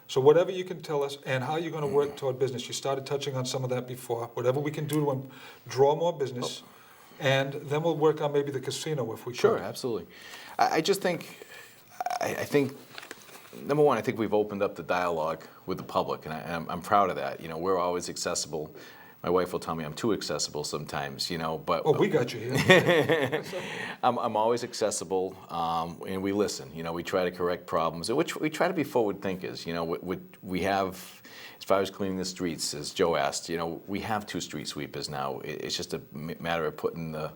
So whatever you can tell us and how you're going to work toward business. You started touching on some of that before. Whatever we can do to draw more business, and then we'll work on maybe the casino if we could. Sure, absolutely. I just think, I think, number one, I think we've opened up the dialogue with the public, and I'm proud of that. You know, we're always accessible. My wife will tell me I'm too accessible sometimes, you know, but... Oh, we got you here. I'm always accessible, and we listen. You know, we try to correct problems, which we try to be forward thinkers. You know, we have, as far as cleaning the streets, as Joe asked, you know, we have 2 street sweepers now. It's just a matter of putting the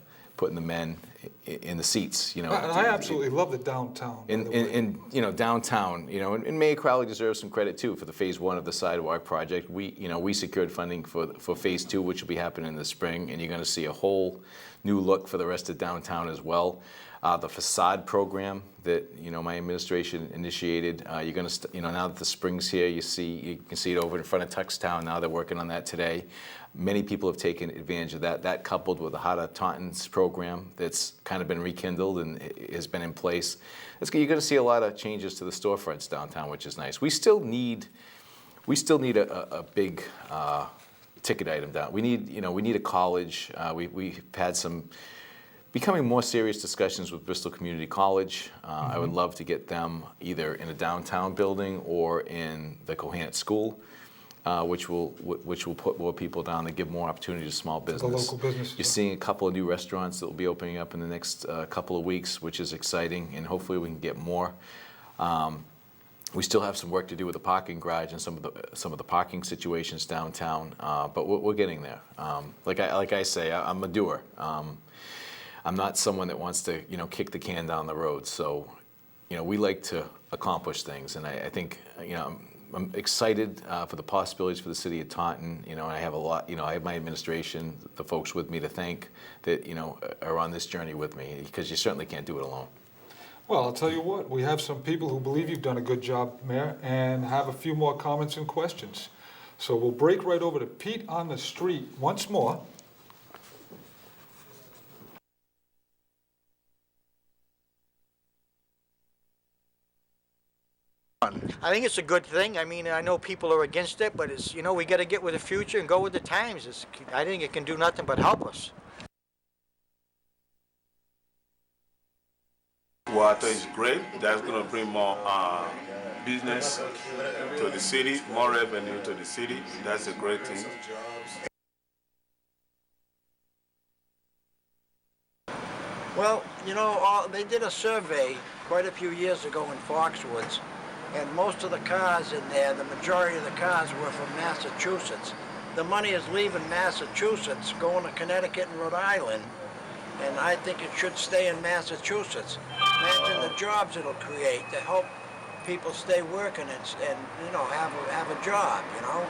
men in the seats, you know. And I absolutely love the downtown. In you know, downtown, you know, and Mayor Crowley deserves some credit too for the phase 1 of the sidewalk project. We secured funding for phase 2, which will be happening in the spring, and you're going to see a whole new look for the rest of downtown as well. The facade program that, you know, my administration initiated, you're going to, you know, now that the spring's here, you can see it over in front of Tuxtown. Now they're working on that today. Many people have taken advantage of that. That coupled with the Heart of Taunton's program that's kind of been rekindled and has been in place. You're going to see a lot of changes to the storefronts downtown, which is nice. We still need a big ticket item down. We need a college. We've had some becoming more serious discussions with Bristol Community College. I would love to get them either in a downtown building or in the Kohannet School. Which will put more people down and give more opportunity to small business. The local business. You're seeing a couple of new restaurants that will be opening up in the next couple of weeks, which is exciting, and hopefully we can get more. We still have some work to do with the parking garage and some of the parking situations downtown, but we're getting there. Like I say, I'm a doer. I'm not someone that wants to, you know, kick the can down the road. So, you know, we like to accomplish things, and I think, you know, I'm excited for the possibilities for the city of Taunton. You know, I have a lot. You know, I have my administration, the folks with me to thank that, you know, are on this journey with me, because you certainly can't do it alone. Well, I'll tell you what. We have some people who believe you've done a good job, Mayor, and have a few more comments and questions. So we'll break right over to Pete on the street once more. I think it's a good thing. I mean, I know people are against it, but it's, you know, we got to get with the future and go with the times. I think it can do nothing but help us. Water is great. That's going to bring more business to the city, more revenue to the city. That's a great thing. Well, you know, they did a survey quite a few years ago in Foxwoods, and most of the cars in there, the majority of the cars were from Massachusetts. The money is leaving Massachusetts, going to Connecticut and Rhode Island, and I think it should stay in Massachusetts. Imagine the jobs it'll create to help people stay working and you know, have a job, you know.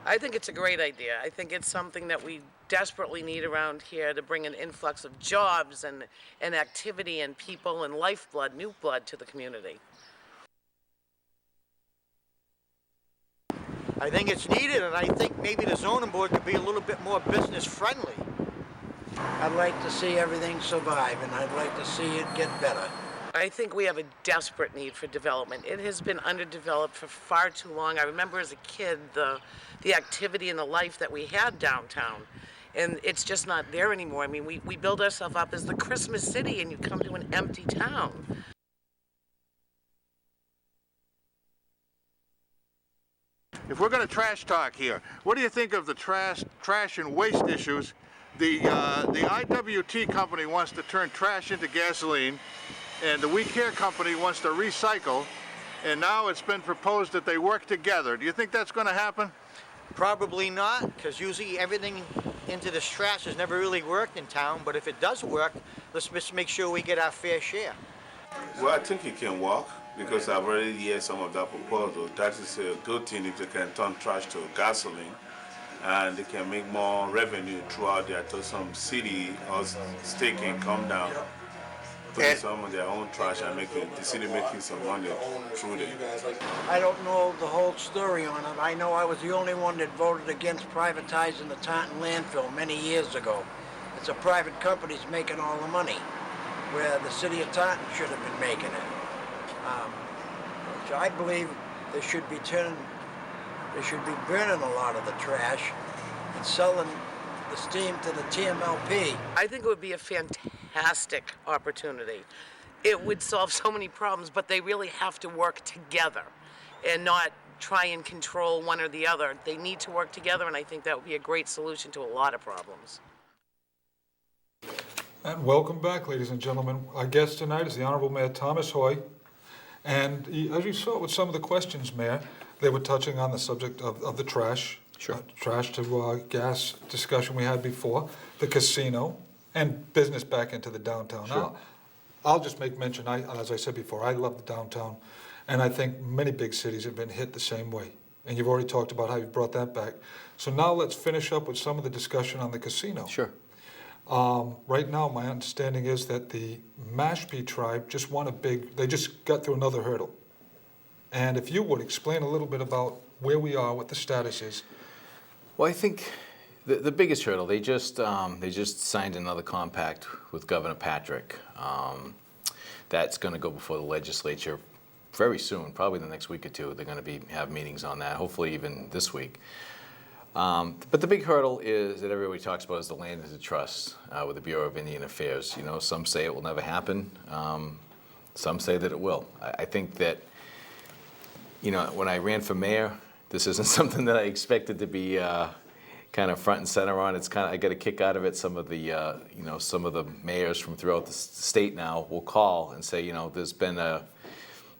I think it's a great idea. I think it's something that we desperately need around here to bring an influx of jobs and activity and people and lifeblood, new blood to the community. I think it's needed, and I think maybe the zoning board could be a little bit more business friendly. I'd like to see everything survive, and I'd like to see it get better. I think we have a desperate need for development. It has been underdeveloped for far too long. I remember as a kid the activity and the life that we had downtown, and it's just not there anymore. I mean, we build ourselves up as the Christmas city, and you come to an empty town. If we're going to trash talk here, what do you think of the trash and waste issues? The IWT company wants to turn trash into gasoline, and the We Care company wants to recycle, and now it's been proposed that they work together. Do you think that's going to happen? Probably not, because usually everything into this trash has never really worked in town, but if it does work, let's just make sure we get our fair share. Well, I think it can work, because I've already heard some of that proposal. That is a good thing if they can turn trash to gasoline, and they can make more revenue throughout their some city or state can come down, putting some of their own trash and making the city making some money through it. I don't know the whole story on it. I know I was the only one that voted against privatizing the Taunton landfill many years ago. It's a private company that's making all the money, where the city of Taunton should have been making it. which I believe they should be burning a lot of the trash and selling the steam to the TMLP. I think it would be a fantastic opportunity. It would solve so many problems, but they really have to work together and not try and control one or the other. They need to work together, and I think that would be a great solution to a lot of problems. And welcome back, ladies and gentlemen. Our guest tonight is the Honorable Mayor Thomas Hoye. And as you saw with some of the questions, Mayor, they were touching on the subject of the trash. Sure. Trash to gas discussion we had before, the casino, and business back into the downtown. Sure. Now, I'll just make mention, as I said before, I love the downtown, and I think many big cities have been hit the same way. And you've already talked about how you've brought that back. So now let's finish up with some of the discussion on the casino. Sure. Right now, my understanding is that the Mashpee Tribe just won they just got through another hurdle. And if you would explain a little bit about where we are, what the status is. Well, I think the biggest hurdle, they just signed another compact with Governor Patrick. That's going to go before the legislature very soon, probably the next week or two. They're going to have meetings on that, hopefully even this week. But the big hurdle is that everybody talks about is the land as a trust with the Bureau of Indian Affairs. You know, some say it will never happen. Some say that it will. I think that, you know, when I ran for mayor, this isn't something that I expected to be kind of front and center on. It's kind of, I get a kick out of it. Some of the, you know, some of the mayors from throughout the state now will call and say, you know, there's been a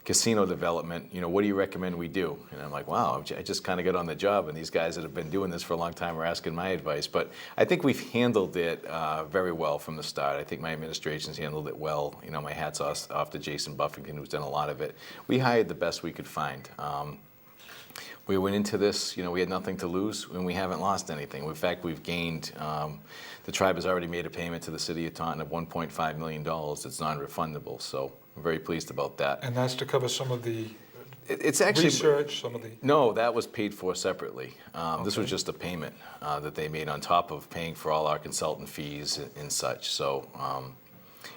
casino development, you know, what do you recommend we do? And I'm like, wow, I just kind of got on the job, and these guys that have been doing this for a long time are asking my advice. But I think we've handled it very well from the start. I think my administration's handled it well. You know, my hat's off to Jason Buffington, who's done a lot of it. We hired the best we could find. We went into this, you know, we had nothing to lose, and we haven't lost anything. In fact, we've gained, the tribe has already made a payment to the city of Taunton of $1.5 million that's non-refundable, so I'm very pleased about that. And that's to cover some of the It's actually research, some of the... No, that was paid for separately. This was just a payment that they made on top of paying for all our consultant fees and such. So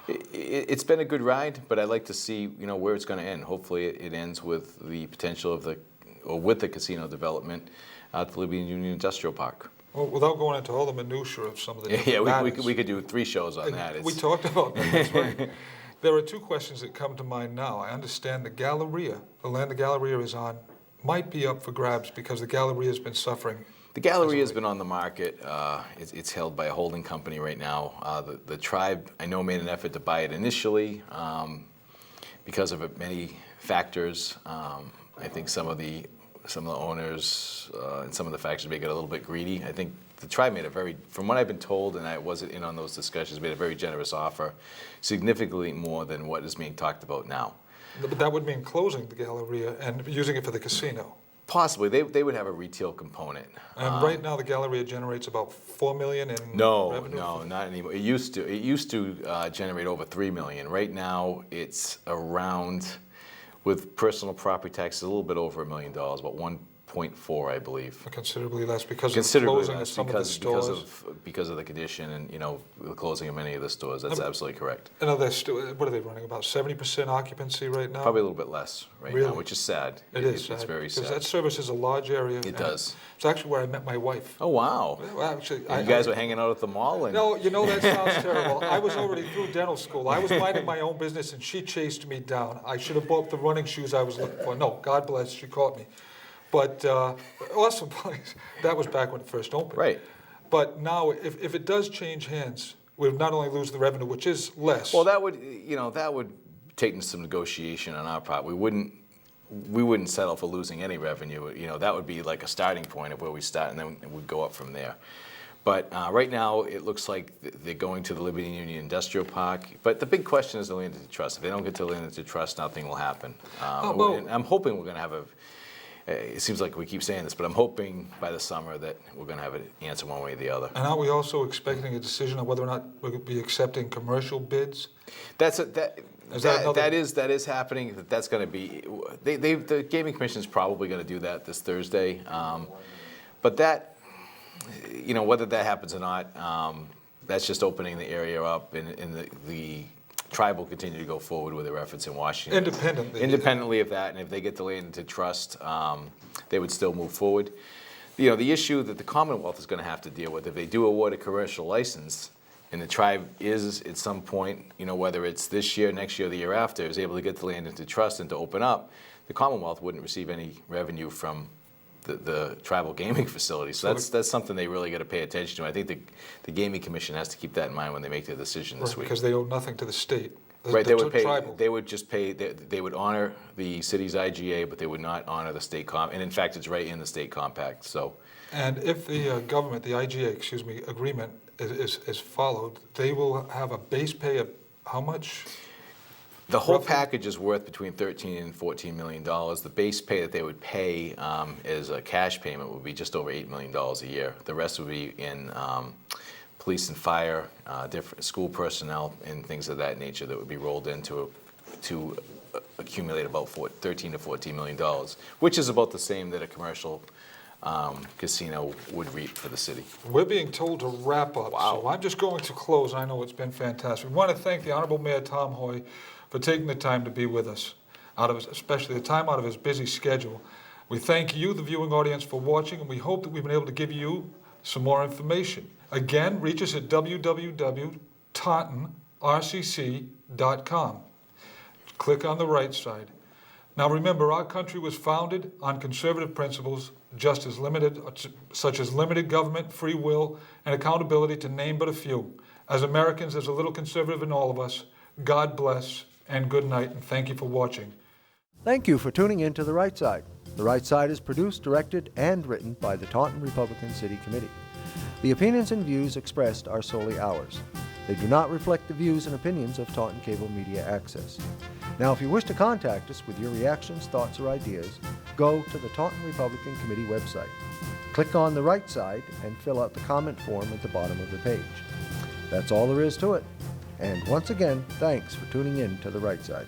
it's been a good ride, but I'd like to see, you know, where it's going to end. Hopefully, it ends with the potential of with the casino development at the Libyan Union Industrial Park. Well, without going into all the minutiae of some of the Yeah, different matters, we could do 3 shows on that. we talked about that, that's right. There are 2 questions that come to mind now. I understand the Galleria, the land the Galleria is on, might be up for grabs because the Galleria has been suffering. The Galleria has been on the market. It's held by a holding company right now. The tribe, I know, made an effort to buy it initially because of many factors. I think some of the owners and some of the factors may get a little bit greedy. I think the tribe made from what I've been told, and I wasn't in on those discussions, made a very generous offer, significantly more than what is being talked about now. But that would mean closing the Galleria and using it for the casino. Possibly, they would have a retail component. And right now, the Galleria generates about $4 million in revenue. No, not anymore. It used to generate over $3 million. Right now, it's around, with personal property taxes, a little bit over $1 million, about 1.4, I believe. Considerably less because of the closing of some of the stores. Because of the condition and, you know, the closing of many of the stores. That's absolutely correct. And are they still, what are they running, about 70% occupancy right now? Probably a little bit less right Really? now, which is sad. It's It's very sad. because that services a large area. It does. It's actually where I met my wife. Oh, wow. Well, actually, You guys were hanging out at the mall? And No, you know, that sounds terrible. I was already through dental school. I was minding my own business, and she chased me down. I should have bought the running shoes I was looking for. No, God bless, she caught me. But awesome place. That was back when it first opened. Right. But now, if it does change hands, we'll not only lose the revenue, which is less. Well, that would take some negotiation on our part. We wouldn't settle for losing any revenue. You know, that would be like a starting point of where we start, and then we'd go up from there. But right now, it looks like they're going to the Libyan Union Industrial Park. But the big question is the land to trust. If they don't get to the land to trust, nothing will happen. And I'm hoping we're going to have it seems like we keep saying this, but I'm hoping by the summer that we're going to have an answer one way or the other. And are we also expecting a decision on whether or not we're going to be accepting commercial bids? That is happening. That's going to be. The Gaming Commission is probably going to do that this Thursday. But that, you know, whether that happens or not, that's just opening the area up, and the tribe will continue to go forward with their efforts in Washington. Independently of that, and if they get the land into trust, they would still move forward. You know, the issue that the Commonwealth is going to have to deal with, if they do award a commercial license, and the tribe is at some point, you know, whether it's this year, next year, or the year after, is able to get the land into trust and to open up, the Commonwealth wouldn't receive any revenue from the tribal gaming facility. So that's something they really got to pay attention to. I think the Gaming Commission has to keep that in mind when they make their decision this week. Because they owe nothing to the state. Right, they would pay. They would just pay. They would honor the city's IGA, but they would not honor the state and in fact, it's right in the state compact. So. And if the government, the IGA, agreement is followed, they will have a base pay of how much? The whole package is worth between $13 and $14 million. The base pay that they would pay as a cash payment would be just over $8 million a year. The rest would be in police and fire, different school personnel, and things of that nature that would be rolled into to accumulate about $13 to $14 million, which is about the same that a commercial casino would reap for the city. We're being told to wrap up, so I'm just going to close. I know it's been fantastic. We want to thank the Honorable Mayor Tom Hoye for taking the time to be with us, especially the time out of his busy schedule. We thank you, the viewing audience, for watching, and we hope that we've been able to give you some more information. Again, reach us at www.taunton-ma.gov. Click on the right side. Now remember, our country was founded on conservative principles, such as limited government, free will, and accountability, to name but a few. As Americans, there's a little conservative in all of us. God bless, and good night, and thank you for watching. Thank you for tuning in to The Right Side. The Right Side is produced, directed, and written by the Taunton Republican City Committee. The opinions and views expressed are solely ours. They do not reflect the views and opinions of Taunton Cable Media Access. Now, if you wish to contact us with your reactions, thoughts, or ideas, go to the Taunton Republican Committee website. Click on The Right Side and fill out the comment form at the bottom of the page. That's all there is to it. And once again, thanks for tuning in to The Right Side.